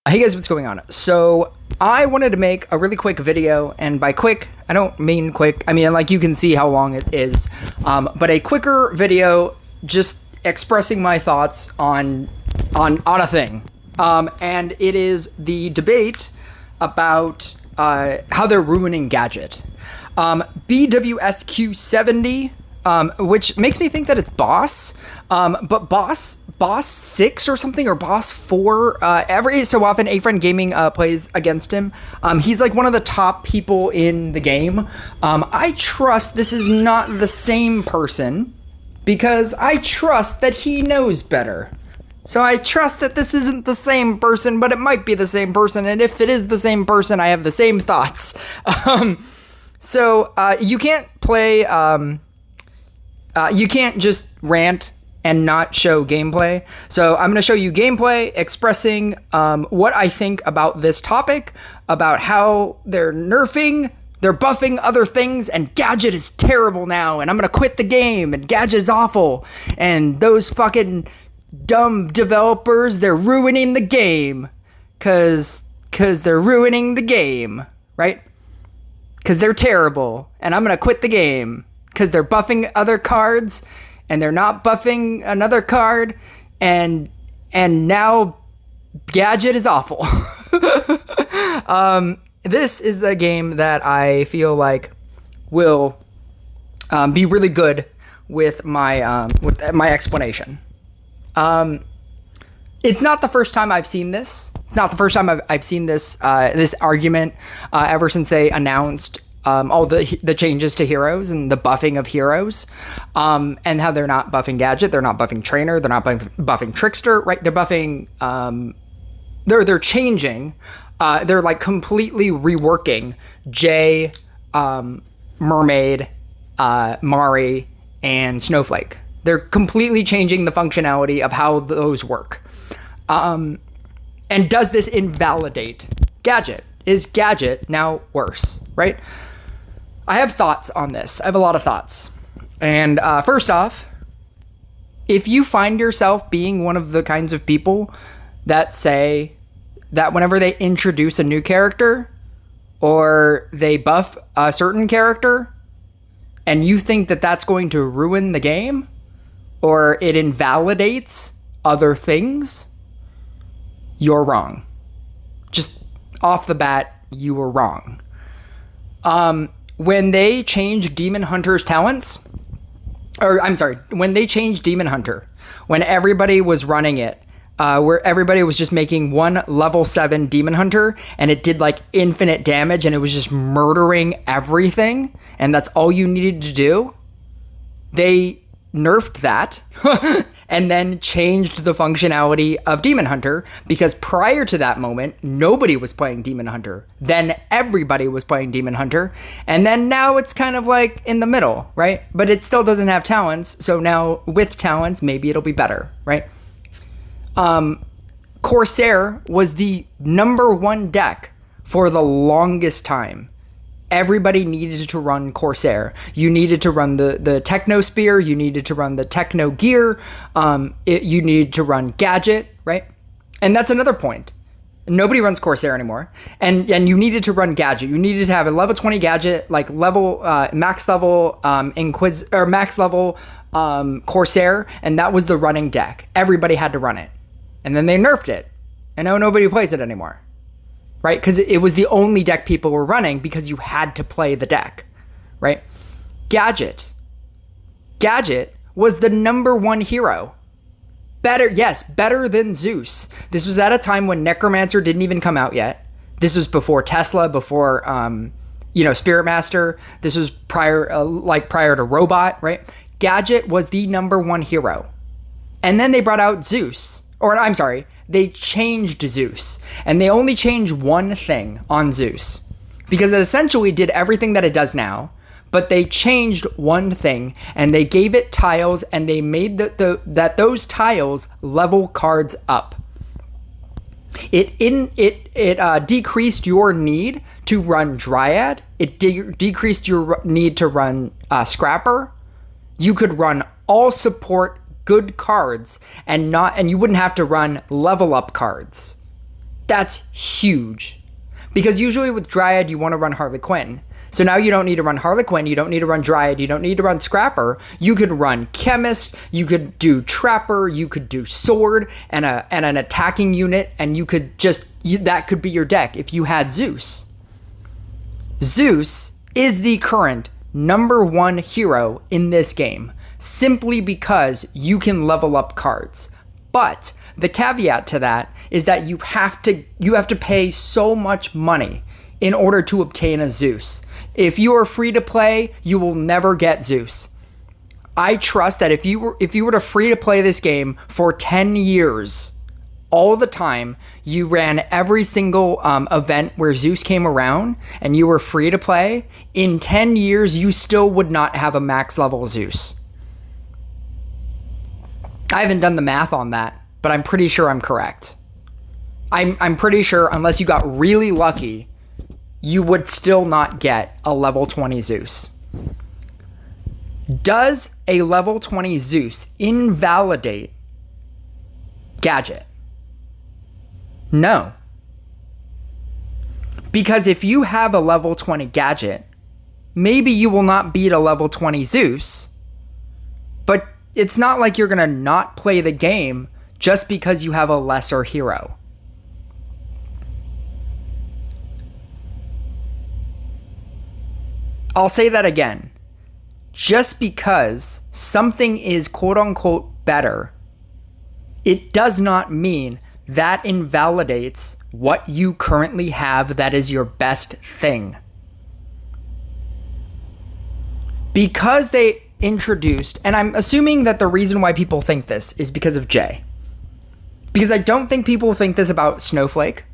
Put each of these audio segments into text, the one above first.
Hey guys, what's going on? So I wanted to make a really quick video, and by quick, I don't mean quick. I mean, like, you can see how long it is, but a quicker video just expressing my thoughts on a thing. And it is the debate about how they're ruining Gadget. BWSQ70, which makes me think that it's Boss, but Boss 6 or something, or Boss 4, every so often A-Friend Gaming plays against him. He's like one of the top people in the game. I trust this is not the same person, because I trust that he knows better. So I trust that this isn't the same person, but it might be the same person, and if it is the same person, I have the same thoughts. So you can't play, you can't just rant and not show gameplay. So I'm going to show you gameplay expressing what I think about this topic, about how they're buffing other things, and Gadget is terrible now, and I'm going to quit the game, and Gadget is awful, and those fucking dumb developers, they're ruining the game, cause they're ruining the game, right? Cause they're terrible, and I'm going to quit the game, cause they're buffing other cards, and they're not buffing another card, and now Gadget is awful. This is the game that I feel like will be really good with my explanation. It's not the first time I've seen this. It's not the first time I've seen this this argument ever since they announced all the changes to heroes and the buffing of heroes, and how they're not buffing Gadget, they're not buffing Trainer, they're not buffing Trickster, right? They're buffing, they're changing, they're like completely reworking Jay, Mermaid, Mari, and Snowflake. They're completely changing the functionality of how those work. And does this invalidate Gadget? Is Gadget now worse, right? I have thoughts on this. I have a lot of thoughts. And first off, if you find yourself being one of the kinds of people that say that whenever they introduce a new character or they buff a certain character and you think that that's going to ruin the game or it invalidates other things, you're wrong. Just off the bat, you were wrong. When they changed Demon Hunter's talents, when they changed Demon Hunter, when everybody was running it, where everybody was just making one level 7 Demon Hunter, and it did like infinite damage, and it was just murdering everything, and that's all you needed to do, they nerfed that and then changed the functionality of Demon Hunter, because prior to that moment, nobody was playing Demon Hunter. Then everybody was playing Demon Hunter, and then now it's kind of like in the middle, right? But it still doesn't have talents, so now with talents, maybe it'll be better, right? Corsair was the #1 deck for the longest time. Everybody needed to run Corsair. You needed to run the Techno Spear. You needed to run the Techno Gear. You needed to run Gadget, right? And that's another point. Nobody runs Corsair anymore. And you needed to run Gadget. You needed to have a level 20 Gadget, like max level max level Corsair, and that was the running deck. Everybody had to run it. And then they nerfed it. And now nobody plays it anymore. Right? Because it was the only deck people were running because you had to play the deck, right? Gadget was the #1 hero. Better than Zeus. This was at a time when Necromancer didn't even come out yet. This was before Tesla, before, Spirit Master. This was prior to Robot, right? Gadget was the #1 hero. And then they brought out Zeus. They changed Zeus, and they only changed one thing on Zeus, because it essentially did everything that it does now, but they changed one thing, and they gave it tiles, and they made that those tiles level cards up. It decreased your need to run Dryad. It decreased your need to run Scrapper. You could run all support good cards and you wouldn't have to run level up cards. That's huge. Because usually with Dryad, you want to run Harley Quinn. So now you don't need to run Harley Quinn, you don't need to run Dryad, you don't need to run Scrapper. You could run Chemist, you could do Trapper, you could do Sword and an attacking unit, and you could just, that could be your deck if you had Zeus. Zeus is the current #1 hero in this game, simply because you can level up cards. But the caveat to that is that you have to pay so much money in order to obtain a Zeus. If you are free to play, you will never get Zeus. I trust that if you were to free to play this game for 10 years, all the time, you ran every single event where Zeus came around and you were free to play, in 10 years, you still would not have a max level Zeus. I haven't done the math on that, but I'm pretty sure I'm correct. I'm pretty sure unless you got really lucky, you would still not get a level 20 Zeus. Does a level 20 Zeus invalidate Gadget? No. Because if you have a level 20 Gadget, maybe you will not beat a level 20 Zeus, but it's not like you're going to not play the game just because you have a lesser hero. I'll say that again. Just because something is quote unquote better, it does not mean that invalidates what you currently have that is your best thing. Because they introduced, and I'm assuming that the reason why people think this is because of Jay. Because I don't think people think this about Snowflake.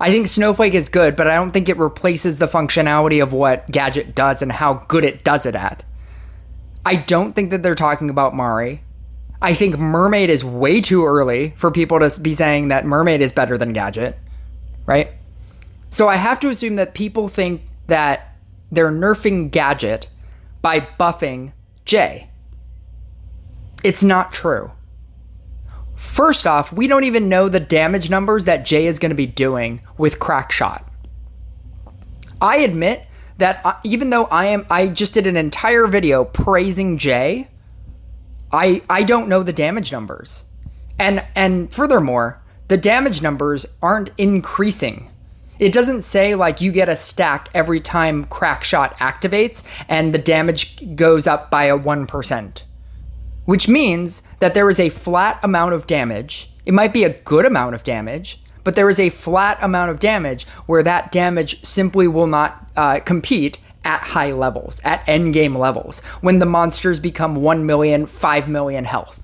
I think Snowflake is good, but I don't think it replaces the functionality of what Gadget does and how good it does it at. I don't think that they're talking about Mari. I think Mermaid is way too early for people to be saying that Mermaid is better than Gadget, right? So I have to assume that people think that they're nerfing Gadget by buffing Jay. It's not true. First off, we don't even know the damage numbers that Jay is going to be doing with Crackshot. I admit that even though I just did an entire video praising Jay, I don't know the damage numbers. And furthermore, the damage numbers aren't increasing. It doesn't say like you get a stack every time Crackshot activates and the damage goes up by a 1%. Which means that there is a flat amount of damage. It might be a good amount of damage, but there is a flat amount of damage where that damage simply will not compete at high levels, at endgame levels, when the monsters become 1 million, 5 million health.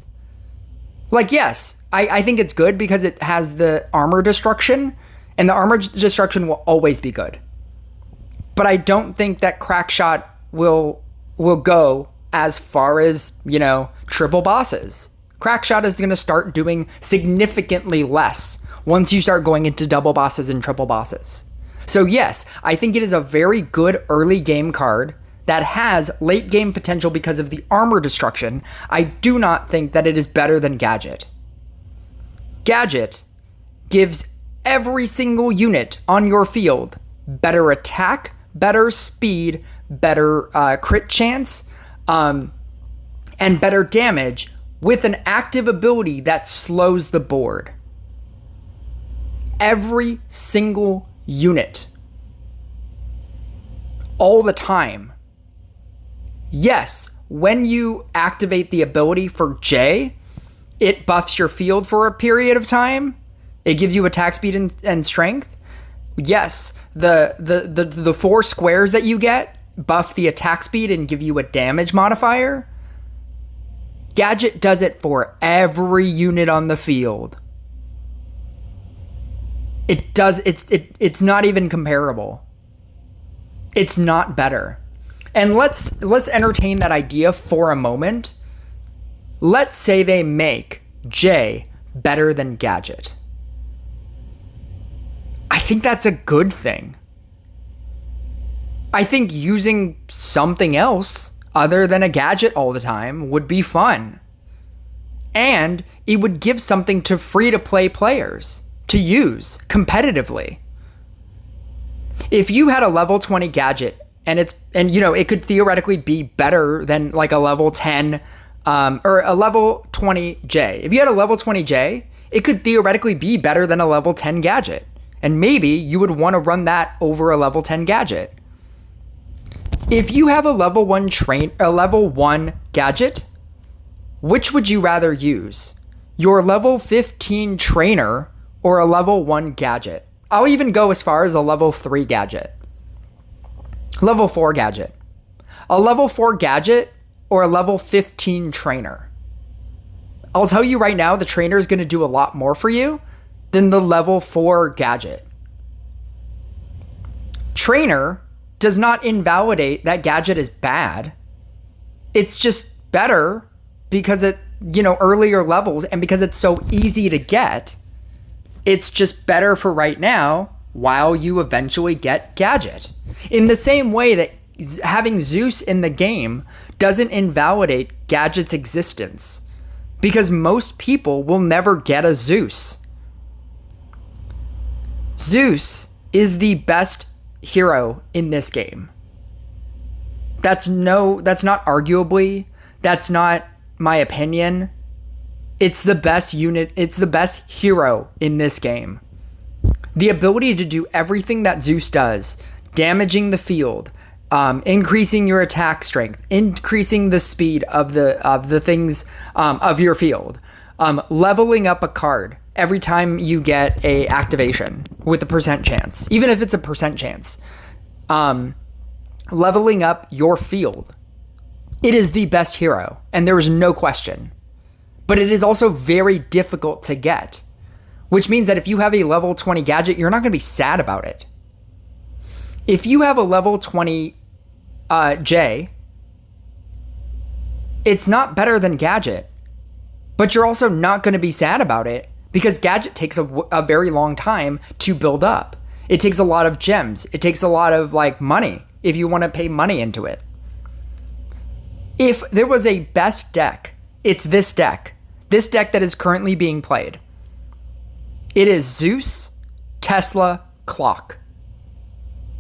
Like, yes, I think it's good because it has the armor destruction, and the armor destruction will always be good. But I don't think that Crackshot will go as far as, triple bosses. Crackshot is going to start doing significantly less once you start going into double bosses and triple bosses. So yes, I think it is a very good early game card that has late game potential because of the armor destruction. I do not think that it is better than Gadget. Gadget gives every single unit on your field better attack, better speed, better crit chance, and better damage with an active ability that slows the board. Every single unit. All the time. Yes, when you activate the ability for Jay, it buffs your field for a period of time. It gives you attack speed and strength. Yes, the 4 squares that you get buff the attack speed and give you a damage modifier. Gadget does it for every unit on the field. It's not even comparable. It's not better. And let's entertain that idea for a moment. Let's say they make Jay better than Gadget. I think that's a good thing. I think using something else other than a Gadget all the time would be fun. And it would give something to free-to-play players to use competitively. If you had a level 20 gadget and it could theoretically be better than like a level 10 or a level 20 J. If you had a level 20 J, it could theoretically be better than a level 10 gadget. And maybe you would want to run that over a level 10 gadget. If you have a level 1 gadget, which would you rather use? Your level 15 trainer or a level 1 gadget? I'll even go as far as a level 3 gadget. Level 4 gadget. A level 4 gadget or a level 15 trainer? I'll tell you right now, the trainer is going to do a lot more for you than the level 4 gadget. Trainer does not invalidate that gadget is bad. It's just better because it, earlier levels and because it's so easy to get. It's just better for right now while you eventually get Gadget. In the same way that having Zeus in the game doesn't invalidate Gadget's existence, because most people will never get a Zeus. Zeus is the best hero in this game. That's not arguably, that's not my opinion. It's the best unit, it's the best hero in this game. The ability to do everything that Zeus does, damaging the field, increasing your attack strength, increasing the speed of the things of your field, leveling up a card every time you get a activation with a percent chance, even if it's a percent chance, leveling up your field. It is the best hero, and there is no question. But it is also very difficult to get, which means that if you have a level 20 gadget, you're not going to be sad about it. If you have a level 20 J, it's not better than Gadget, but you're also not going to be sad about it because Gadget takes a very long time to build up. It takes a lot of gems. It takes a lot of money if you want to pay money into it. If there was a best deck, it's this deck. This deck that is currently being played. It is Zeus, Tesla, Clock.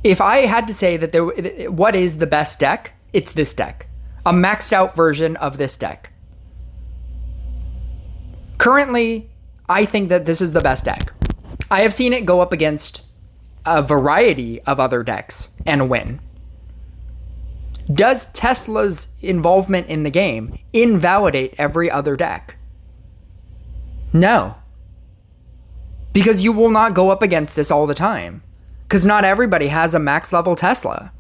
If I had to say that what is the best deck, it's this deck. A maxed out version of this deck. Currently, I think that this is the best deck. I have seen it go up against a variety of other decks and win. Does Tesla's involvement in the game invalidate every other deck? No. Because you will not go up against this all the time. Because not everybody has a max level Tesla.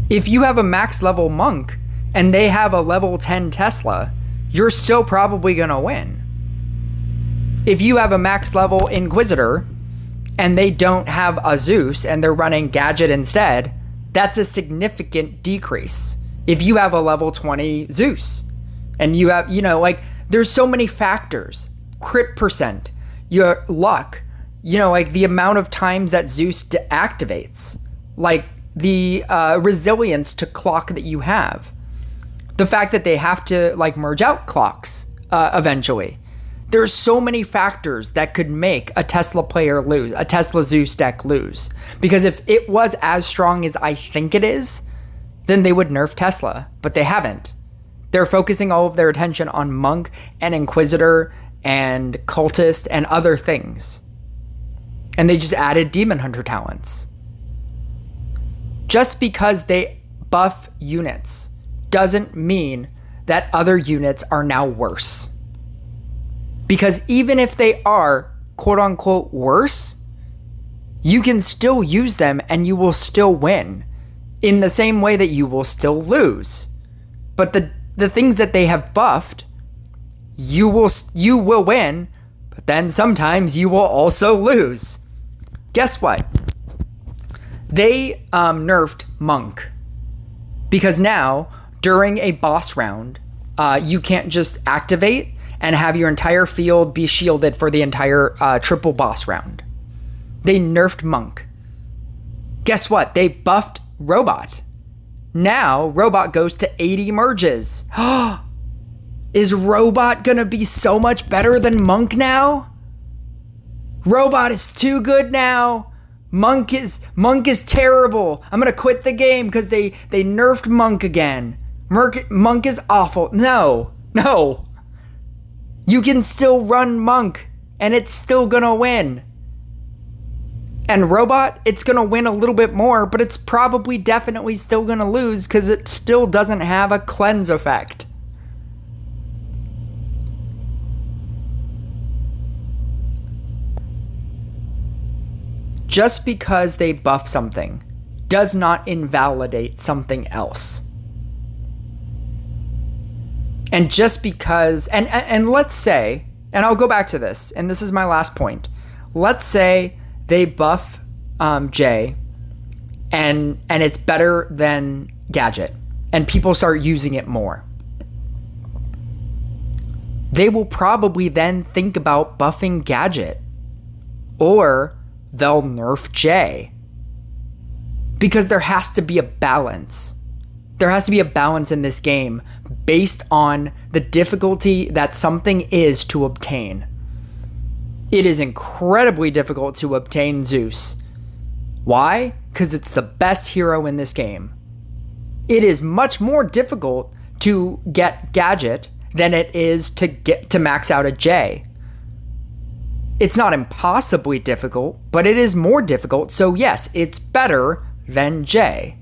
If you have a max level Monk and they have a level 10 Tesla, you're still probably going to win. If you have a max level Inquisitor and they don't have a Zeus and they're running Gadget instead, that's a significant decrease. If you have a level 20 Zeus and you have, there's so many factors. Crit percent, your luck, the amount of times that Zeus activates, the resilience to clock that you have. The fact that they have to merge out clocks eventually. There's so many factors that could make a Tesla player lose, a Tesla Zeus deck lose. Because if it was as strong as I think it is, then they would nerf Tesla, but they haven't. They're focusing all of their attention on Monk and Inquisitor and Cultist and other things. And they just added Demon Hunter talents. Just because they buff units doesn't mean that other units are now worse. Because even if they are quote unquote worse, you can still use them and you will still win in the same way that you will still lose. But the things that they have buffed, you will win, but then sometimes you will also lose. Guess what? They nerfed Monk because now during a boss round, you can't just activate and have your entire field be shielded for the entire triple boss round. They nerfed Monk. Guess what? They buffed Robot. Now Robot goes to 80 merges. Is Robot gonna be so much better than Monk now? Robot is too good now. Monk is terrible. I'm gonna quit the game because they nerfed Monk again. Monk is awful. No. You can still run Monk and it's still gonna win. And Robot, it's gonna win a little bit more, but it's probably definitely still gonna lose because it still doesn't have a cleanse effect. Just because they buff something does not invalidate something else. And just because, and let's say, and I'll go back to this, and this is my last point. Let's say they buff Jay, and it's better than Gadget, and people start using it more. They will probably then think about buffing Gadget, or they'll nerf Jay. Because there has to be a balance. There has to be a balance in this game based on the difficulty that something is to obtain. It is incredibly difficult to obtain Zeus. Why? Because it's the best hero in this game. It is much more difficult to get Gadget than it is to max out a Jay. It's not impossibly difficult, but it is more difficult, so yes, it's better than Jay.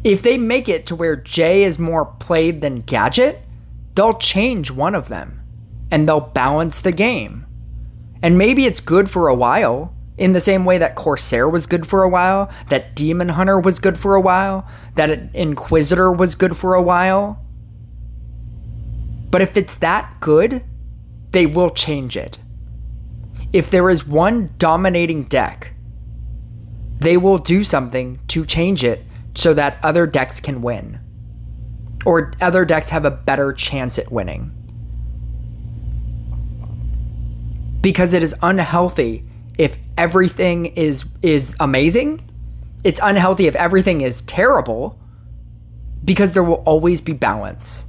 If they make it to where Jay is more played than Gadget, they'll change one of them, and they'll balance the game. And maybe it's good for a while, in the same way that Corsair was good for a while, that Demon Hunter was good for a while, that Inquisitor was good for a while. But if it's that good, they will change it. If there is one dominating deck, they will do something to change it so that other decks can win. Or other decks have a better chance at winning. Because it is unhealthy if everything is amazing. It's unhealthy if everything is terrible. Because there will always be balance.